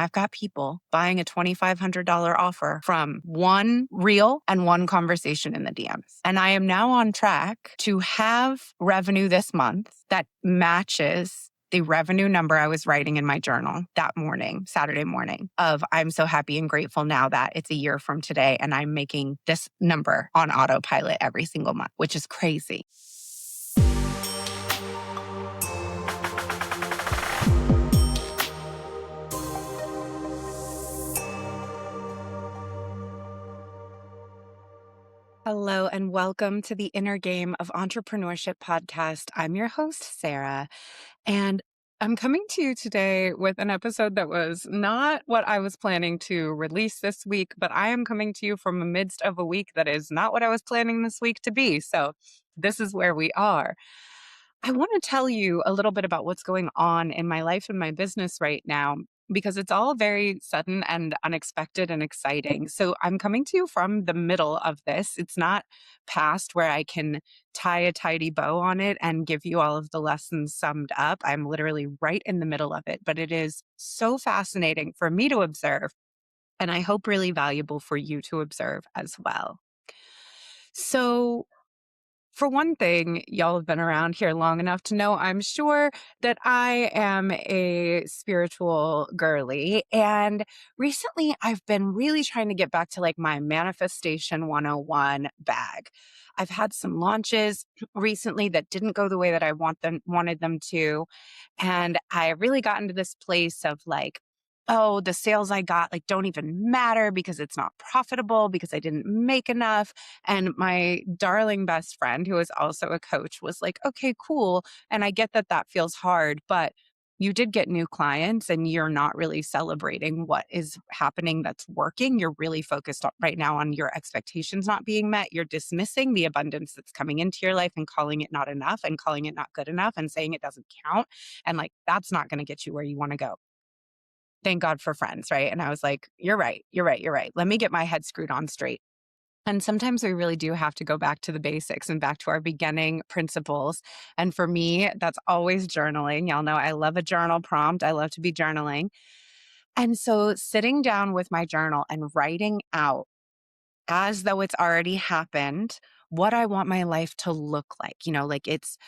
I've got people buying a $2,500 offer from one reel and one conversation in the DMs. And I am now on track to have revenue this month that matches the revenue number I was writing in my journal that morning, Saturday morning, of I'm so happy and grateful now that it's a year from today and I'm making this number on autopilot every single month, which is crazy. Hello, and welcome to the Inner Game of Entrepreneurship podcast. I'm your host, Sarah, and I'm coming to you today with an episode that was not what I was planning to release this week, but I am coming to you from the midst of a week that is not what I was planning this week to be. So this is where we are. I want to tell you a little bit about what's going on in my life and my business right now, because it's all very sudden and unexpected and exciting. So I'm coming to you from the middle of this. It's not past where I can tie a tidy bow on it and give you all of the lessons summed up. I'm literally right in the middle of it, but it is so fascinating for me to observe, and I hope really valuable for you to observe as well. So for one thing, y'all have been around here long enough to know, I'm sure, that I am a spiritual girly. And recently I've been really trying to get back to like my manifestation 101 bag. I've had some launches recently that didn't go the way that I wanted them to. And I really got into this place of like, oh, the sales I got like don't even matter because it's not profitable because I didn't make enough. And my darling best friend, who is also a coach, was like, okay, cool. And I get that that feels hard, but you did get new clients and you're not really celebrating what is happening that's working. You're really focused right now on your expectations not being met. You're dismissing the abundance that's coming into your life and calling it not enough and calling it not good enough and saying it doesn't count. And like, that's not going to get you where you want to go. Thank God for friends, right? And I was like, you're right. Let me get my head screwed on straight. And sometimes we really do have to go back to the basics and back to our beginning principles. And for me, that's always journaling. Y'all know I love a journal prompt. I love to be journaling. And so sitting down with my journal and writing out as though it's already happened, what I want my life to look like. Like it's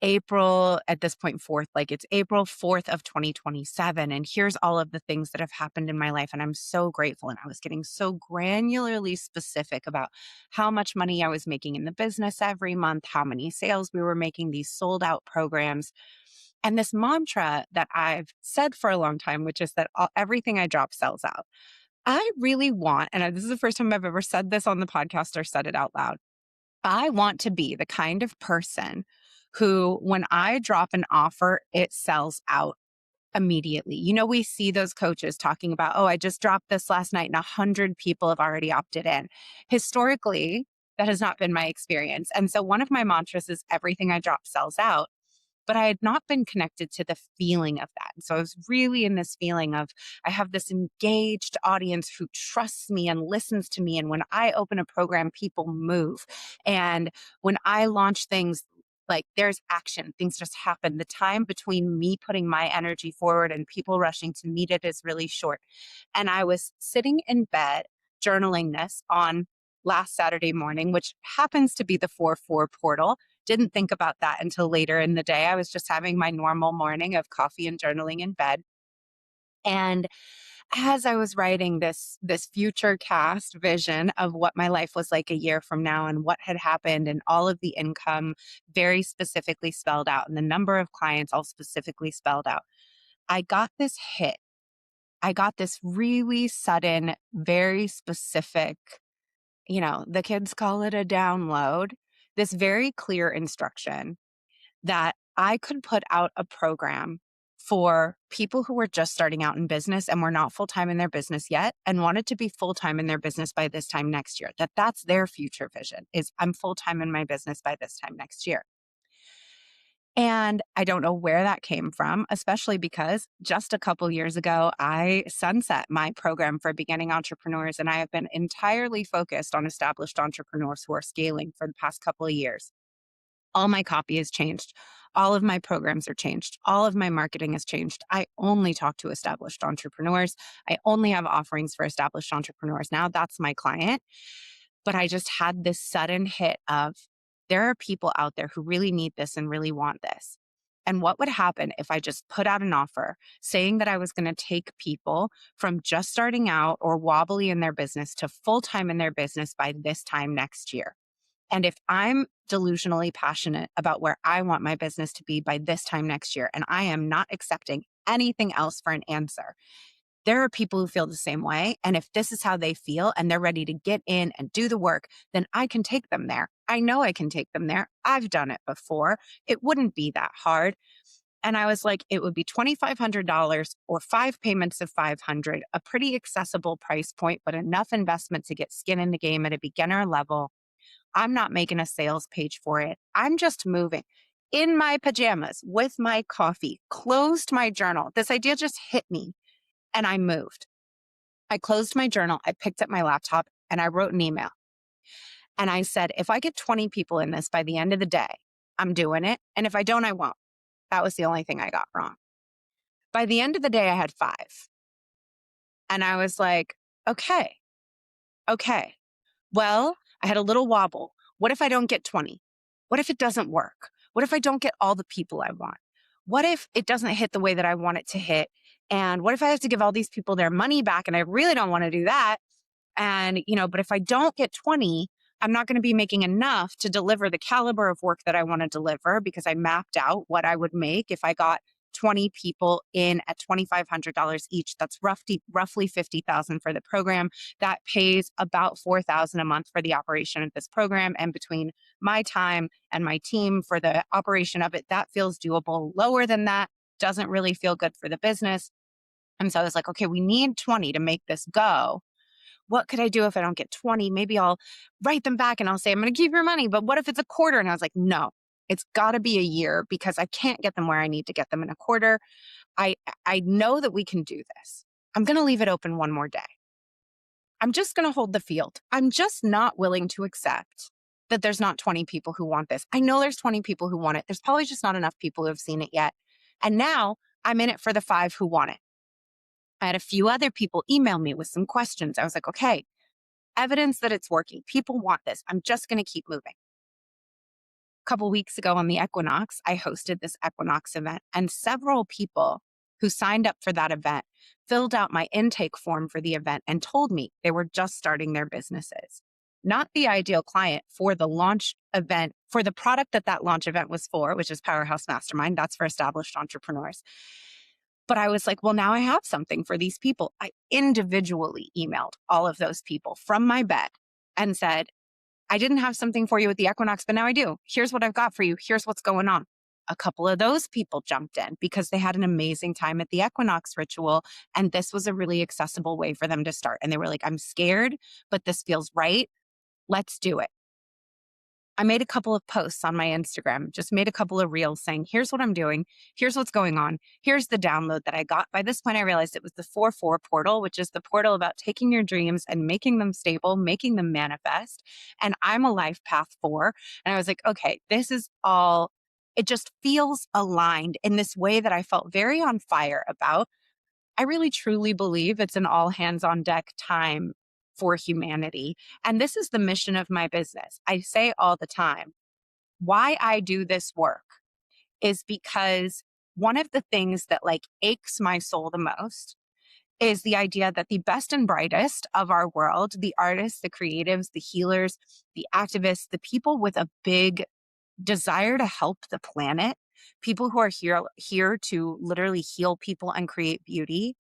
April at this point, it's April 4th of 2027. And here's all of the things that have happened in my life. And I'm so grateful. And I was getting so granularly specific about how much money I was making in the business every month, how many sales we were making, these sold out programs. And this mantra that I've said for a long time, which is that everything I drop sells out. I really want, and this is the first time I've ever said this on the podcast or said it out loud. I want to be the kind of person who, when I drop an offer, it sells out immediately. We see those coaches talking about, oh, I just dropped this last night and 100 people have already opted in. Historically, that has not been my experience. And so one of my mantras is everything I drop sells out. But I had not been connected to the feeling of that. So I was really in this feeling of I have this engaged audience who trusts me and listens to me. And when I open a program, people move. And when I launch things, like there's action, things just happen. The time between me putting my energy forward and people rushing to meet it is really short. And I was sitting in bed journaling this on last Saturday morning, which happens to be the 4/4 portal. Didn't think about that until later in the day. I was just having my normal morning of coffee and journaling in bed. And as I was writing this future cast vision of what my life was like a year from now and what had happened and all of the income very specifically spelled out and the number of clients all specifically spelled out, I got this hit. I got this really sudden, very specific, the kids call it a download, this very clear instruction that I could put out a program for people who were just starting out in business and were not full-time in their business yet and wanted to be full-time in their business by this time next year. That's their future vision is I'm full-time in my business by this time next year. And I don't know where that came from, especially because just a couple years ago, I sunset my program for beginning entrepreneurs, and I have been entirely focused on established entrepreneurs who are scaling for the past couple of years. All my copy has changed. All of my programs are changed. All of my marketing has changed. I only talk to established entrepreneurs. I only have offerings for established entrepreneurs. Now that's my client. But I just had this sudden hit of there are people out there who really need this and really want this. And what would happen if I just put out an offer saying that I was going to take people from just starting out or wobbly in their business to full time in their business by this time next year? And if I'm delusionally passionate about where I want my business to be by this time next year, and I am not accepting anything else for an answer, there are people who feel the same way. And if this is how they feel and they're ready to get in and do the work, then I can take them there. I know I can take them there. I've done it before. It wouldn't be that hard. And I was like, it would be $2,500 or 5 payments of 500, a pretty accessible price point, but enough investment to get skin in the game at a beginner level. I'm not making a sales page for it. I'm just moving in my pajamas with my coffee, closed my journal. This idea just hit me and I moved. I closed my journal. I picked up my laptop and I wrote an email. And I said, if I get 20 people in this by the end of the day, I'm doing it. And if I don't, I won't. That was the only thing I got wrong. By the end of the day, I had 5. And I was like, okay. Well, I had a little wobble. What if I don't get 20? What if it doesn't work? What if I don't get all the people I want? What if it doesn't hit the way that I want it to hit? And what if I have to give all these people their money back? And I really don't want to do that. And, but if I don't get 20, I'm not going to be making enough to deliver the caliber of work that I want to deliver because I mapped out what I would make if I got 20 people in at $2,500 each. That's roughly $50,000 for the program. That pays about $4,000 a month for the operation of this program. And between my time and my team for the operation of it, that feels doable. Lower than that doesn't really feel good for the business. And so I was like, okay, we need 20 to make this go. What could I do if I don't get 20? Maybe I'll write them back and I'll say, I'm going to keep your money. But what if it's a quarter? And I was like, no, it's got to be a year because I can't get them where I need to get them in a quarter. I know that we can do this. I'm going to leave it open one more day. I'm just going to hold the field. I'm just not willing to accept that there's not 20 people who want this. I know there's 20 people who want it. There's probably just not enough people who have seen it yet. And now I'm in it for the 5 who want it. I had a few other people email me with some questions. I was like, okay, evidence that it's working. People want this. I'm just going to keep moving. A couple weeks ago on the equinox, I hosted this equinox event, and several people who signed up for that event filled out my intake form for the event and told me they were just starting their businesses. Not the ideal client for the launch event, for the product that launch event was for, which is Powerhouse Mastermind. That's for established entrepreneurs. But I was like, well, now I have something for these people. I individually emailed all of those people from my bed and said, I didn't have something for you at the equinox, but now I do. Here's what I've got for you. Here's what's going on. A couple of those people jumped in because they had an amazing time at the equinox ritual. And this was a really accessible way for them to start. And they were like, I'm scared, but this feels right. Let's do it. I made a couple of posts on my Instagram, just made a couple of reels saying, here's what I'm doing. Here's what's going on. Here's the download that I got. By this point, I realized it was the 4-4 portal, which is the portal about taking your dreams and making them stable, making them manifest. And I'm a life path 4. And I was like, okay, this is all, it just feels aligned in this way that I felt very on fire about. I really truly believe it's an all hands on deck time for humanity. And this is the mission of my business. I say all the time, why I do this work is because one of the things that aches my soul the most is the idea that the best and brightest of our world, the artists, the creatives, the healers, the activists, the people with a big desire to help the planet, people who are here to literally heal people and create beauty,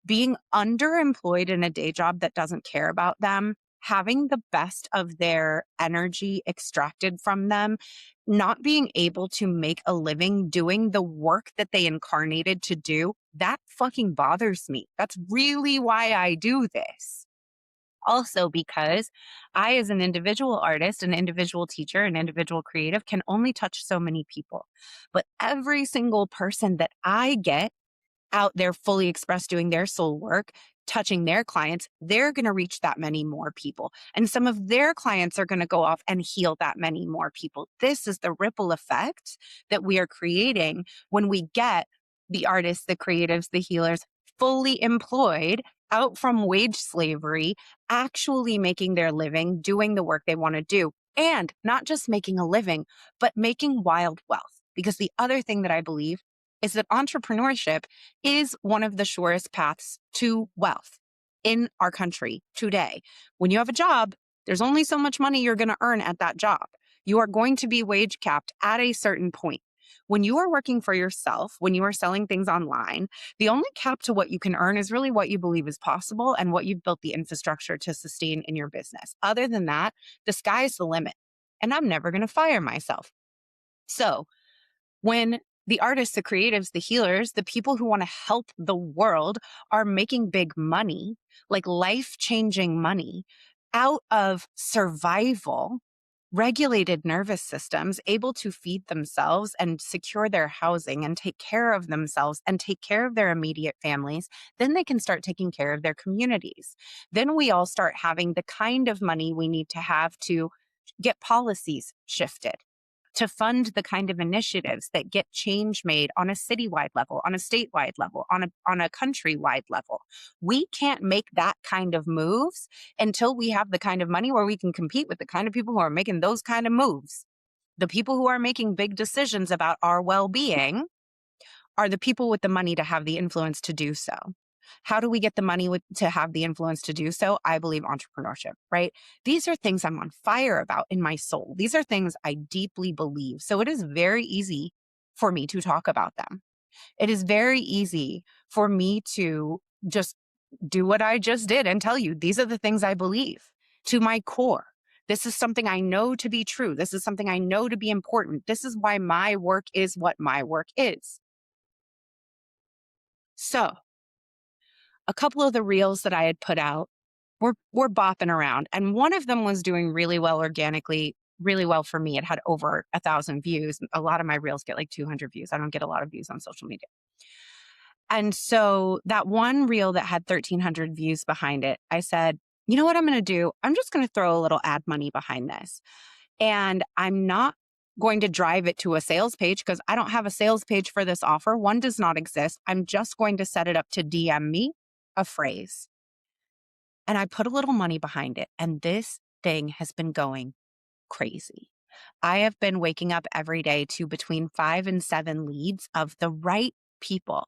being underemployed in a day job that doesn't care about them, having the best of their energy extracted from them, not being able to make a living doing the work that they incarnated to do, that fucking bothers me. That's really why I do this. Also, because I, as an individual artist, an individual teacher, an individual creative, can only touch so many people. But every single person that I get out there fully expressed doing their soul work, touching their clients, they're going to reach that many more people. And some of their clients are going to go off and heal that many more people. This is the ripple effect that we are creating when we get the artists, the creatives, the healers fully employed out from wage slavery, actually making their living, doing the work they want to do. And not just making a living, but making wild wealth. Because the other thing that I believe is that entrepreneurship is one of the surest paths to wealth in our country today. When you have a job, there's only so much money you're going to earn at that job. You are going to be wage capped at a certain point. When you are working for yourself, when you are selling things online, the only cap to what you can earn is really what you believe is possible and what you've built the infrastructure to sustain in your business. Other than that, the sky's the limit. And I'm never going to fire myself. So when the artists, the creatives, the healers, the people who want to help the world are making big money, like life-changing money, out of survival, regulated nervous systems, able to feed themselves and secure their housing and take care of themselves and take care of their immediate families, then they can start taking care of their communities. Then we all start having the kind of money we need to have to get policies shifted, to fund the kind of initiatives that get change made on a citywide level, on a statewide level, on a countrywide level. We can't make that kind of moves until we have the kind of money where we can compete with the kind of people who are making those kind of moves. The people who are making big decisions about our well-being are the people with the money to have the influence to do so. How do we get the money to have the influence to do so? I believe entrepreneurship, right? These are things I'm on fire about in my soul. These are things I deeply believe. So it is very easy for me to talk about them. It is very easy for me to just do what I just did and tell you, these are the things I believe to my core. This is something I know to be true. This is something I know to be important. This is why my work is what my work is. So a couple of the reels that I had put out were bopping around. And one of them was doing really well organically, really well for me. It had over 1,000 views. A lot of my reels get like 200 views. I don't get a lot of views on social media. And so that one reel that had 1,300 views behind it, I said, you know what I'm going to do? I'm just going to throw a little ad money behind this. And I'm not going to drive it to a sales page because I don't have a sales page for this offer. One does not exist. I'm just going to set it up to DM me a phrase. And I put a little money behind it. And this thing has been going crazy. I have been waking up every day to between 5 and 7 leads of the right people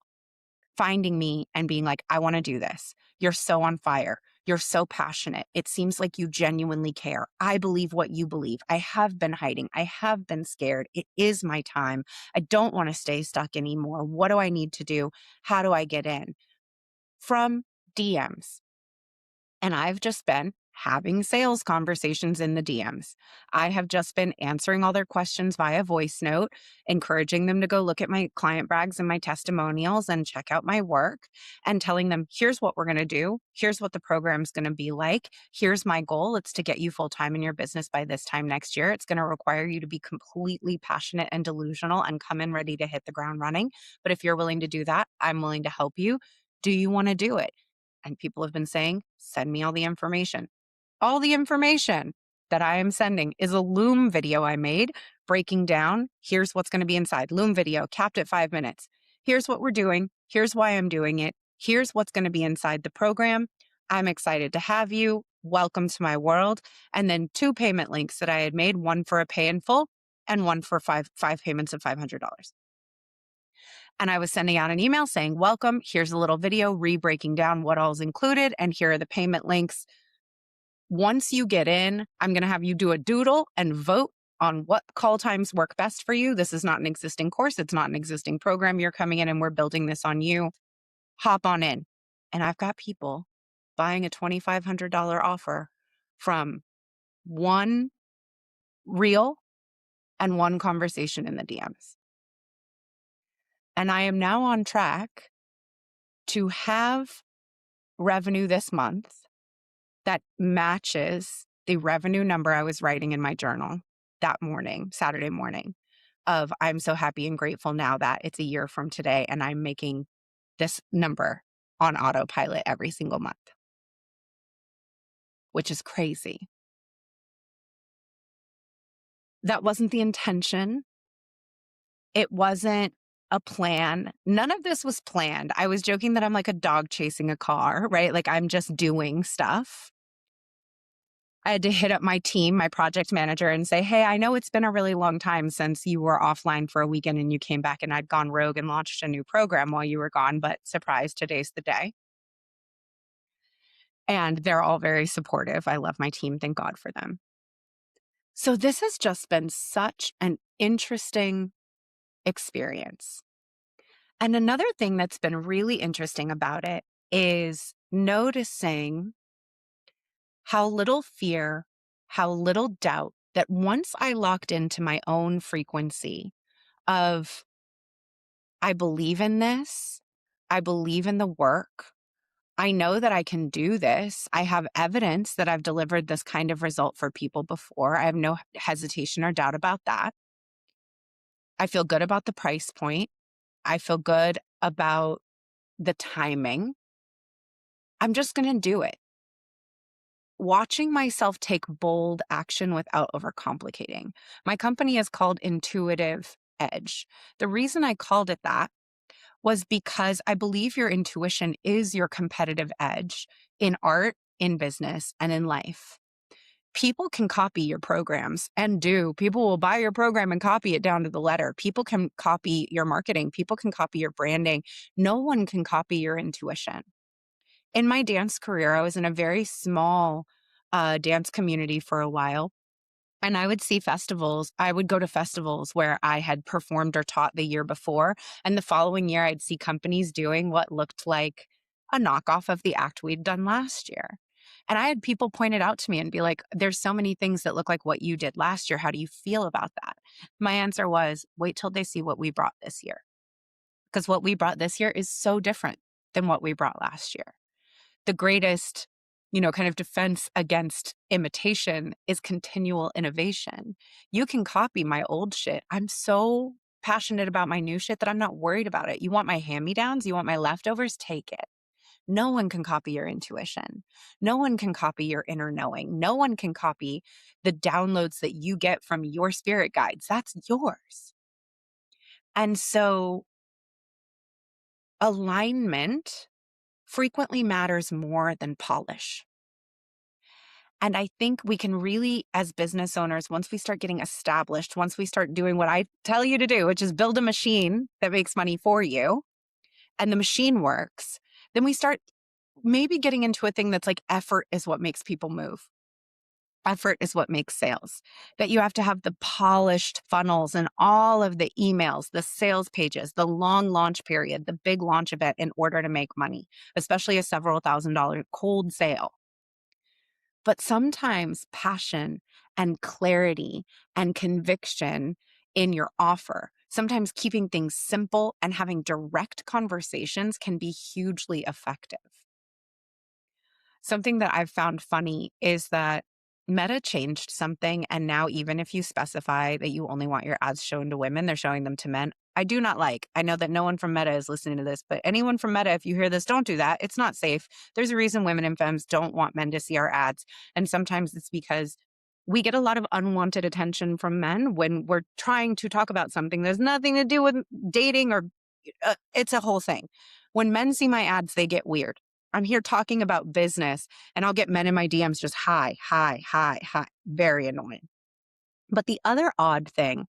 finding me and being like, I want to do this. You're so on fire. You're so passionate. It seems like you genuinely care. I believe what you believe. I have been hiding. I have been scared. It is my time. I don't want to stay stuck anymore. What do I need to do? How do I get in? From DMs. And I've just been having sales conversations in the DMs. I have just been answering all their questions via voice note, encouraging them to go look at my client brags and my testimonials and check out my work, and telling them, here's what we're going to do. Here's what the program's going to be like. Here's my goal. It's to get you full time in your business by this time next year. It's going to require you to be completely passionate and delusional and come in ready to hit the ground running. But if you're willing to do that, I'm willing to help you. Do you want to do it? And people have been saying, send me all the information. All the information that I am sending is a Loom video I made breaking down. Here's what's going to be inside. Loom video, capped at 5 minutes. Here's what we're doing. Here's why I'm doing it. Here's what's going to be inside the program. I'm excited to have you. Welcome to my world. And then 2 payment links that I had made, one for a pay in full and one for five payments of $500. And I was sending out an email saying, welcome, here's a little video re-breaking down what all's included, and here are the payment links. Once you get in, I'm going to have you do a doodle and vote on what call times work best for you. This is not an existing course. It's not an existing program. You're coming in and we're building this on you. Hop on in. And I've got people buying a $2,500 offer from one reel and one conversation in the DMs. And I am now on track to have revenue this month that matches the revenue number I was writing in my journal that morning, Saturday morning, of I'm so happy and grateful now that it's a year from today and I'm making this number on autopilot every single month, which is crazy. That wasn't the intention. It wasn't a plan. None of this was planned. I was joking that I'm like a dog chasing a car, right? Like I'm just doing stuff. I had to hit up my team, my project manager, and say, hey, I know it's been a really long time since you were offline for a weekend and you came back and I'd gone rogue and launched a new program while you were gone, but surprise, today's the day. And they're all very supportive. I love my team. Thank God for them. So this has just been such an interesting experience. And another thing that's been really interesting about it is noticing how little fear, how little doubt that once I locked into my own frequency of, I believe in this, I believe in the work, I know that I can do this. I have evidence that I've delivered this kind of result for people before. I have no hesitation or doubt about that. I feel good about the price point. I feel good about the timing. I'm just going to do it. Watching myself take bold action without overcomplicating. My company is called Intuitive Edge. The reason I called it that was because I believe your intuition is your competitive edge in art, in business, and in life. People can copy your programs and do. People will buy your program and copy it down to the letter. People can copy your marketing. People can copy your branding. No one can copy your intuition. In my dance career, I was in a very small dance community for a while. And I would see festivals. I would go to festivals where I had performed or taught the year before. And the following year, I'd see companies doing what looked like a knockoff of the act we'd done last year. And I had people point it out to me and be like, there's so many things that look like what you did last year. How do you feel about that? My answer was, wait till they see what we brought this year. Because what we brought this year is so different than what we brought last year. The greatest, kind of defense against imitation is continual innovation. You can copy my old shit. I'm so passionate about my new shit that I'm not worried about it. You want my hand-me-downs? You want my leftovers? Take it. No one can copy your intuition. No one can copy your inner knowing. No one can copy the downloads that you get from your spirit guides. That's yours. And so alignment frequently matters more than polish. And I think we can really, as business owners, once we start getting established, once we start doing what I tell you to do, which is build a machine that makes money for you, and the machine works, then we start maybe getting into a thing that's like effort is what makes people move. Effort is what makes sales. That you have to have the polished funnels and all of the emails, the sales pages, the long launch period, the big launch event in order to make money, especially a several $1,000 cold sale. But sometimes passion and clarity and conviction in your offer, sometimes keeping things simple and having direct conversations can be hugely effective. Something that I've found funny is that Meta changed something, and now even if you specify that you only want your ads shown to women, they're showing them to men. I do not like. I know that no one from Meta is listening to this, but anyone from Meta, if you hear this, don't do that. It's not safe. There's a reason women and femmes don't want men to see our ads. And sometimes it's because we get a lot of unwanted attention from men when we're trying to talk about something that has nothing to do with dating or it's a whole thing. When men see my ads, they get weird. I'm here talking about business and I'll get men in my DMs just hi, hi, hi, hi. Very annoying. But the other odd thing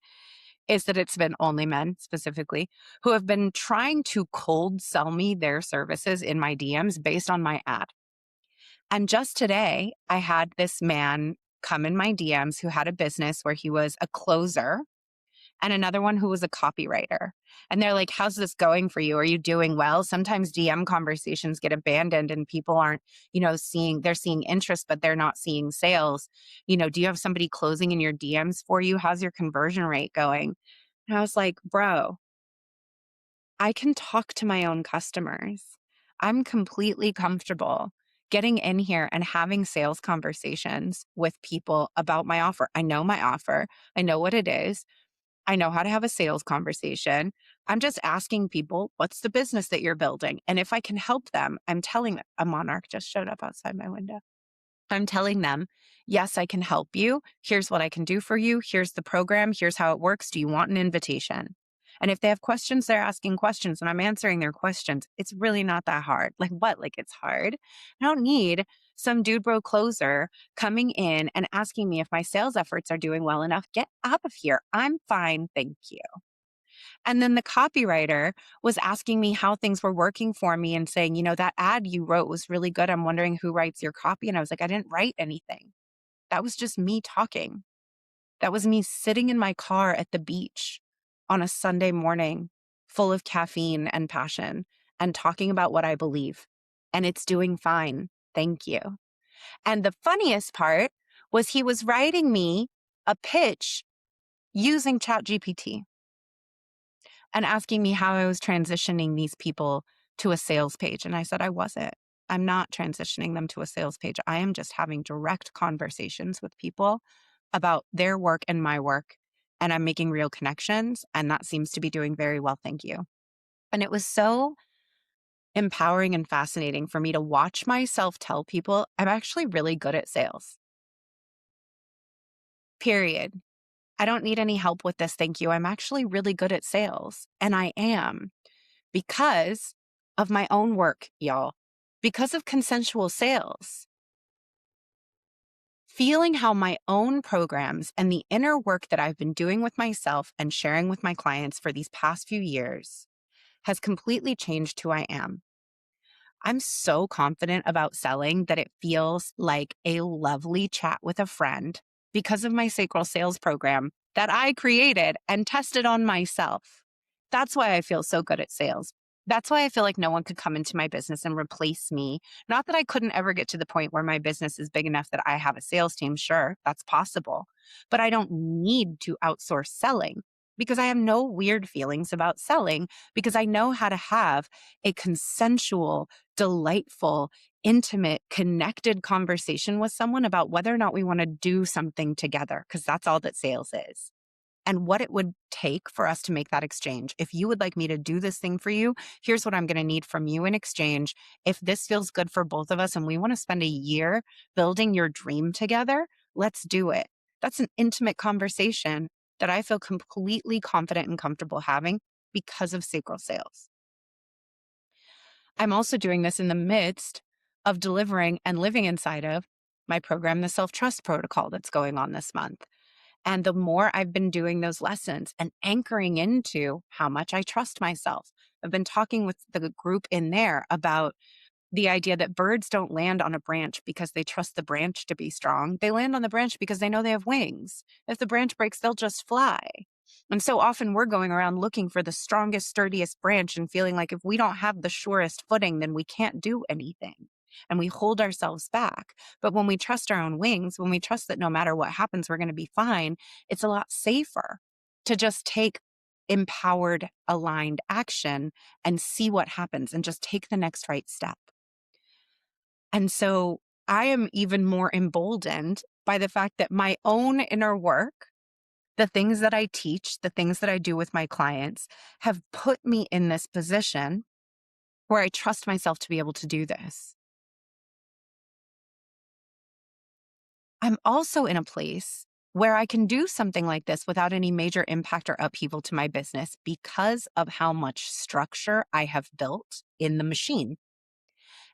is that it's been only men specifically who have been trying to cold sell me their services in my DMs based on my ad. And just today, I had this man come in my DMs who had a business where he was a closer and another one who was a copywriter. And they're like, how's this going for you? Are you doing well? Sometimes DM conversations get abandoned and people aren't, they're seeing interest, but they're not seeing sales. Do you have somebody closing in your DMs for you? How's your conversion rate going? And I was like, bro, I can talk to my own customers. I'm completely comfortable getting in here and having sales conversations with people about my offer. I know my offer. I know what it is. I know how to have a sales conversation. I'm just asking people, what's the business that you're building? And if I can help them, I'm telling them, a monarch just showed up outside my window. I'm telling them, yes, I can help you. Here's what I can do for you. Here's the program. Here's how it works. Do you want an invitation? And if they have questions, they're asking questions and I'm answering their questions. It's really not that hard. Like what? Like it's hard. I don't need some dude bro closer coming in and asking me if my sales efforts are doing well enough. Get out of here. I'm fine. Thank you. And then the copywriter was asking me how things were working for me and saying, that ad you wrote was really good. I'm wondering who writes your copy. And I was like, I didn't write anything. That was just me talking. That was me sitting in my car at the beach on a Sunday morning full of caffeine and passion and talking about what I believe. And it's doing fine. Thank you. And the funniest part was he was writing me a pitch using ChatGPT and asking me how I was transitioning these people to a sales page. And I said, I wasn't. I'm not transitioning them to a sales page. I am just having direct conversations with people about their work and my work. And I'm making real connections. And that seems to be doing very well. Thank you. And it was so empowering and fascinating for me to watch myself tell people I'm actually really good at sales. Period. I don't need any help with this. Thank you. I'm actually really good at sales. And I am. Because of my own work, y'all, because of consensual sales, feeling how my own programs and the inner work that I've been doing with myself and sharing with my clients for these past few years has completely changed who I am. I'm so confident about selling that it feels like a lovely chat with a friend because of my sacral sales program that I created and tested on myself. That's why I feel so good at sales. That's why I feel like no one could come into my business and replace me. Not that I couldn't ever get to the point where my business is big enough that I have a sales team. Sure, that's possible. But I don't need to outsource selling because I have no weird feelings about selling because I know how to have a consensual, delightful, intimate, connected conversation with someone about whether or not we want to do something together, because that's all that sales is. And what it would take for us to make that exchange. If you would like me to do this thing for you, here's what I'm going to need from you in exchange. If this feels good for both of us and we want to spend a year building your dream together, let's do it. That's an intimate conversation that I feel completely confident and comfortable having because of sacral sales. I'm also doing this in the midst of delivering and living inside of my program, the Self-Trust Protocol, that's going on this month. And the more I've been doing those lessons and anchoring into how much I trust myself, I've been talking with the group in there about the idea that birds don't land on a branch because they trust the branch to be strong. They land on the branch because they know they have wings. If the branch breaks, they'll just fly. And so often we're going around looking for the strongest, sturdiest branch and feeling like if we don't have the surest footing, then we can't do anything. And we hold ourselves back. But when we trust our own wings, when we trust that no matter what happens, we're going to be fine, it's a lot safer to just take empowered, aligned action and see what happens and just take the next right step. And so I am even more emboldened by the fact that my own inner work, the things that I teach, the things that I do with my clients have put me in this position where I trust myself to be able to do this. I'm also in a place where I can do something like this without any major impact or upheaval to my business because of how much structure I have built in the machine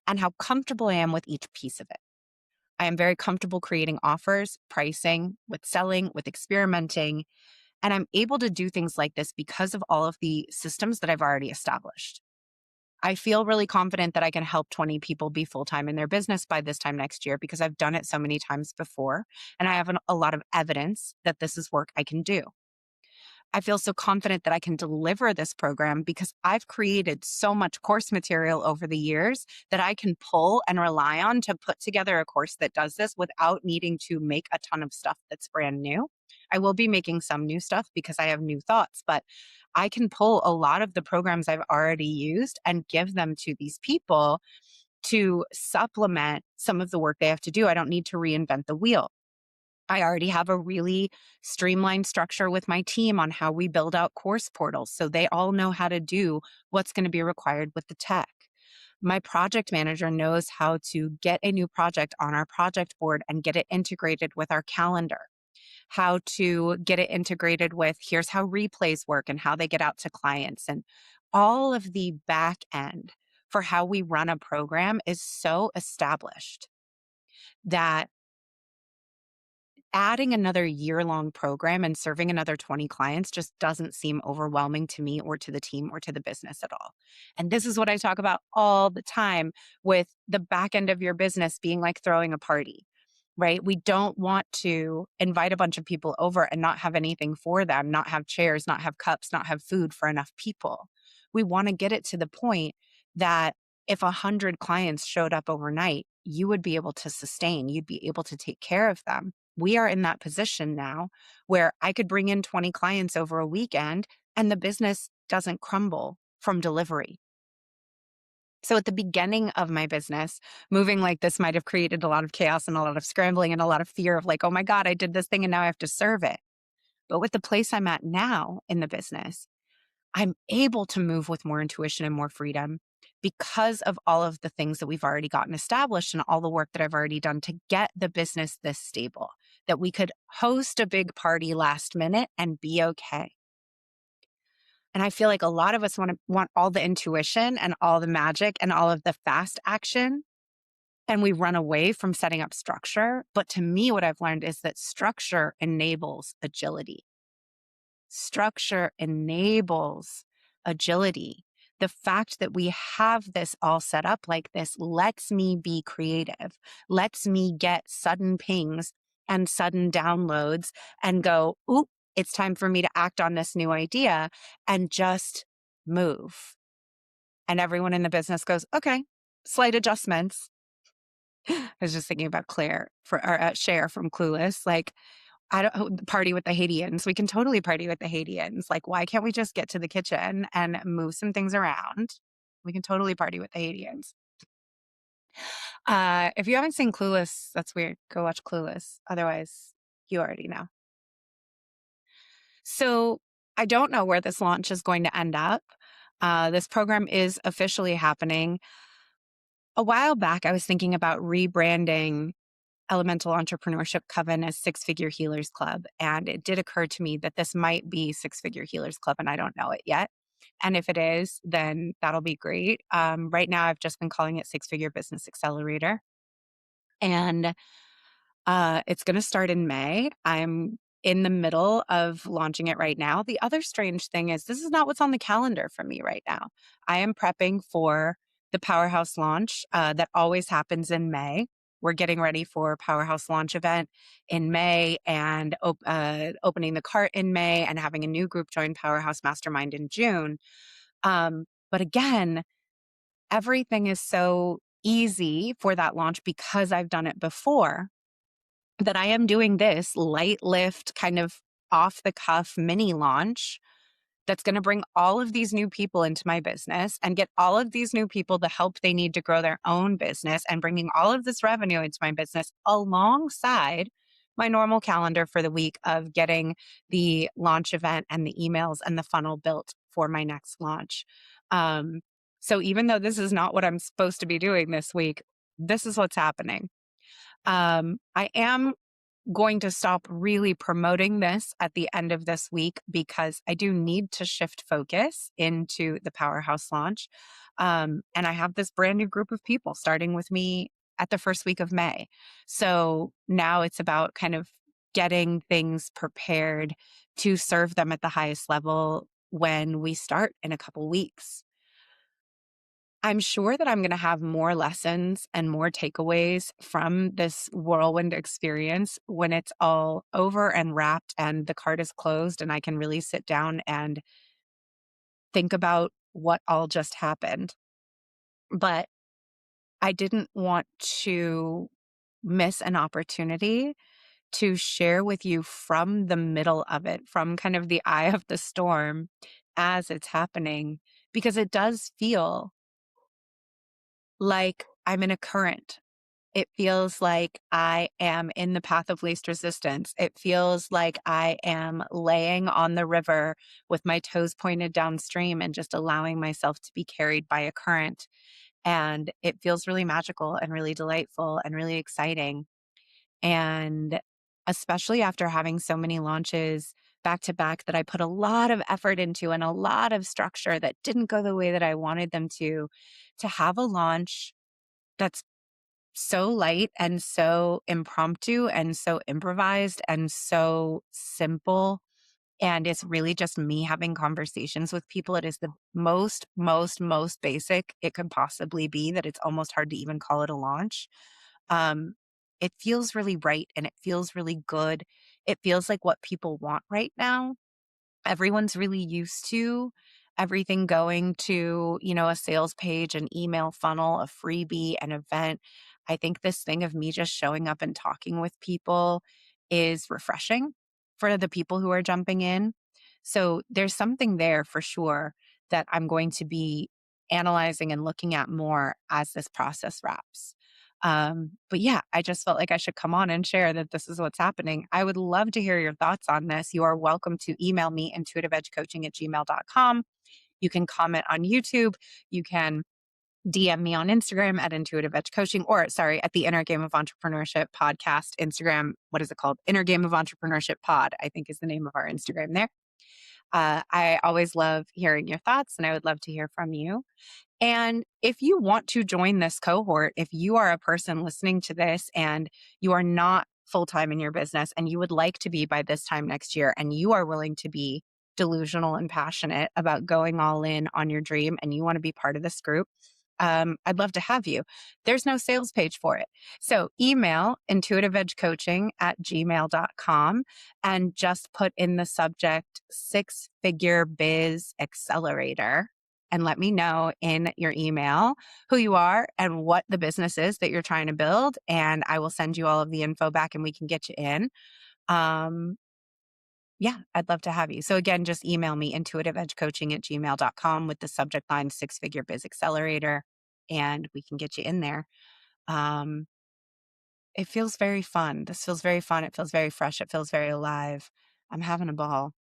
and how comfortable I am with each piece of it. I am very comfortable creating offers, pricing, with selling, with experimenting, and I'm able to do things like this because of all of the systems that I've already established. I feel really confident that I can help 20 people be full-time in their business by this time next year because I've done it so many times before, and I have a lot of evidence that this is work I can do. I feel so confident that I can deliver this program because I've created so much course material over the years that I can pull and rely on to put together a course that does this without needing to make a ton of stuff that's brand new. I will be making some new stuff because I have new thoughts, but I can pull a lot of the programs I've already used and give them to these people to supplement some of the work they have to do. I don't need to reinvent the wheel. I already have a really streamlined structure with my team on how we build out course portals. So they all know how to do what's going to be required with the tech. My project manager knows how to get a new project on our project board and get it integrated with our calendar, how to get it integrated with here's how replays work and how they get out to clients. And all of the back end for how we run a program is so established that adding another year-long program and serving another 20 clients just doesn't seem overwhelming to me or to the team or to the business at all. And this is what I talk about all the time with the back end of your business being like throwing a party, right? We don't want to invite a bunch of people over and not have anything for them, not have chairs, not have cups, not have food for enough people. We want to get it to the point that if 100 clients showed up overnight, you would be able to sustain, you'd be able to take care of them. We are in that position now where I could bring in 20 clients over a weekend and the business doesn't crumble from delivery. So at the beginning of my business, moving like this might have created a lot of chaos and a lot of scrambling and a lot of fear of like, oh my God, I did this thing and now I have to serve it. But with the place I'm at now in the business, I'm able to move with more intuition and more freedom because of all of the things that we've already gotten established and all the work that I've already done to get the business this stable, that we could host a big party last minute and be okay. And I feel like a lot of us want all the intuition and all the magic and all of the fast action. And we run away from setting up structure. But to me, what I've learned is that structure enables agility. Structure enables agility. The fact that we have this all set up like this lets me be creative, lets me get sudden pings and sudden downloads and go, oop, it's time for me to act on this new idea and just move. And everyone in the business goes, okay, slight adjustments. I was just thinking about Claire or Cher from Clueless. Like, I don't party with the Haitians. We can totally party with the Haitians. Like, why can't we just get to the kitchen and move some things around? We can totally party with the Haitians. If you haven't seen Clueless, that's weird. Go watch Clueless. Otherwise, you already know. So I don't know where this launch is going to end up. This program is officially happening. A while back, I was thinking about rebranding Elemental Entrepreneurship Coven as Six Figure Healers Club. And it did occur to me that this might be Six Figure Healers Club, and I don't know it yet. And if it is, then that'll be great. Right now, I've just been calling it Six Figure Business Accelerator. And it's going to start in May. I'm in the middle of launching it right now. The other strange thing is this is not what's on the calendar for me right now. I am prepping for the Powerhouse launch that always happens in May. We're getting ready for Powerhouse launch event in May and opening the cart in May and having a new group join Powerhouse Mastermind in June. But again, everything is so easy for that launch because I've done it before that I am doing this light lift kind of off the cuff mini launch that's going to bring all of these new people into my business and get all of these new people the help they need to grow their own business and bringing all of this revenue into my business alongside my normal calendar for the week of getting the launch event and the emails and the funnel built for my next launch. So even though this is not what I'm supposed to be doing this week, this is what's happening. I am going to stop really promoting this at the end of this week because I do need to shift focus into the Powerhouse launch. And I have this brand new group of people starting with me at the first week of May. So now it's about kind of getting things prepared to serve them at the highest level when we start in a couple weeks. I'm sure that I'm going to have more lessons and more takeaways from this whirlwind experience when it's all over and wrapped and the cart is closed and I can really sit down and think about what all just happened. But I didn't want to miss an opportunity to share with you from the middle of it, from kind of the eye of the storm as it's happening, because it does feel like I'm in a current. It feels like I am in the path of least resistance. It feels like I am laying on the river with my toes pointed downstream and just allowing myself to be carried by a current. And it feels really magical and really delightful and really exciting. And especially after having so many launches back to back that I put a lot of effort into and a lot of structure that didn't go the way that I wanted them to have a launch that's so light and so impromptu and so improvised and so simple. And it's really just me having conversations with people. It is the most basic it could possibly be, that it's almost hard to even call it a launch. Um, it feels really right and it feels really good. It feels like what people want right now. Everyone's really used to everything going to, a sales page, an email funnel, a freebie, an event. I think this thing of me just showing up and talking with people is refreshing for the people who are jumping in. So there's something there for sure that I'm going to be analyzing and looking at more as this process wraps. But yeah, I just felt like I should come on and share that this is what's happening. I would love to hear your thoughts on this. You are welcome to email me, intuitiveedgecoaching@gmail.com. You can comment on YouTube. You can DM me on Instagram at Intuitive Edge Coaching, or sorry, at the Inner Game of Entrepreneurship podcast Instagram. What is it called? Inner Game of Entrepreneurship Pod, I think is the name of our Instagram there. I always love hearing your thoughts and I would love to hear from you. And if you want to join this cohort, if you are a person listening to this and you are not full time in your business and you would like to be by this time next year, and you are willing to be delusional and passionate about going all in on your dream and you want to be part of this group, I'd love to have you. There's no sales page for it. So email intuitiveedgecoaching@gmail.com and just put in the subject Figure Biz Accelerator and let me know in your email who you are and what the business is that you're trying to build. And I will send you all of the info back and we can get you in. Um, yeah, I'd love to have you. So again, just email me intuitiveedgecoaching@gmail.com with the subject line Figure Biz Accelerator and we can get you in there. Um, it feels very fun. This feels very fun. It feels very fresh. It feels very alive. I'm having a ball.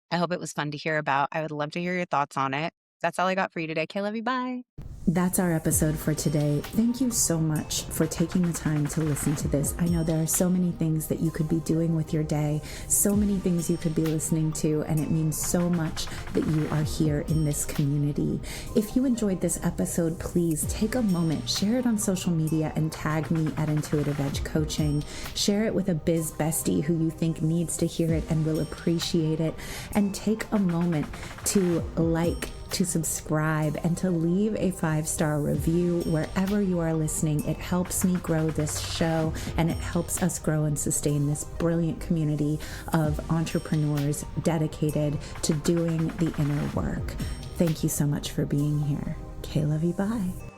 I hope it was fun to hear about. I would love to hear your thoughts on it. That's all I got for you today. Okay, love you. Bye. That's our episode for today. Thank you so much for taking the time to listen to this. I know there are so many things that you could be doing with your day, so many things you could be listening to, and it means so much that you are here in this community. If you enjoyed this episode, please take a moment, share it on social media, and tag me at Intuitive Edge Coaching. Share it with a biz bestie who you think needs to hear it and will appreciate it. And take a moment to to subscribe, and to leave a 5-star review wherever you are listening. It helps me grow this show and it helps us grow and sustain this brilliant community of entrepreneurs dedicated to doing the inner work. Thank you so much for being here. Okay, love you, bye.